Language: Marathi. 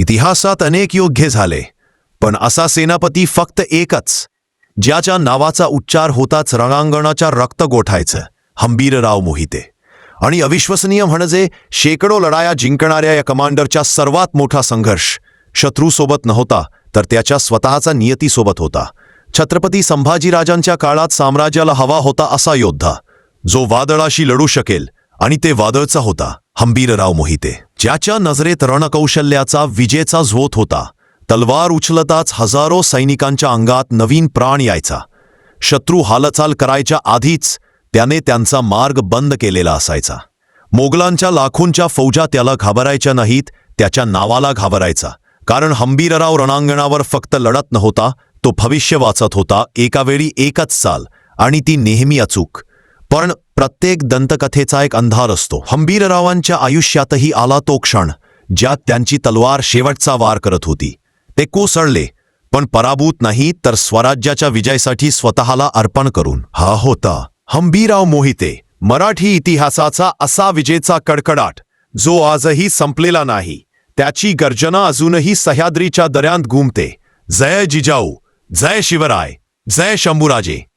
इतिहासात अनेक योद्धे झाले, पण असा सेनापती फक्त एकच, ज्याच्या नावाचा उच्चार होताच रणांगणाच्या रक्त गोठायचं, हंबीरराव मोहिते. आणि अविश्वसनीय म्हणजे शेकडो लढाया जिंकणाऱ्या या कमांडरच्या सर्वात मोठा संघर्ष शत्रूसोबत नव्हता, तर त्याच्या स्वतःचा नियतीसोबत होता. छत्रपती संभाजीराजांच्या काळात साम्राज्याला हवा होता असा योद्धा, जो वादळाशी लढू शकेल, आणि ते वादळचा होता हंबीरराव मोहिते. ज्याच्या नजरेत रणकौशल्याचा विजेचा झोत होता. तलवार उचलताच हजारो सैनिकांच्या अंगात नवीन प्राण यायचा. शत्रू हालचाल करायच्या आधीच त्याने त्यांचा मार्ग बंद केलेला असायचा. मोगलांच्या लाखोंच्या फौजा त्याला घाबरायच्या नाहीत, त्याच्या नावाला घाबरायचा. कारण हंबीरराव रणांगणावर फक्त लढत नव्हता, तो भविष्य वाचत होता. एकावेळी एकच चाल, आणि ती नेहमी अचूक. पण प्रत्येक दंतकथेचा एक अंधार असतो. हंबीररावांच्या आयुष्यातही आला तो क्षण, ज्यात त्यांची तलवार शेवटचा वार करत होती. ते कोसळले, पण पराभूत नाही, तर स्वराज्याच्या विजयासाठी स्वतःला अर्पण करून. हा होता हंबीरराव मोहिते, मराठी इतिहासाचा असा विजेचा कडकडाट, जो आजही संपलेला नाही. त्याची गर्जना अजूनही सह्याद्रीच्या दऱ्यांत घुमते. जय जिजाऊ, जय शिवराय, जय शंभूराजे.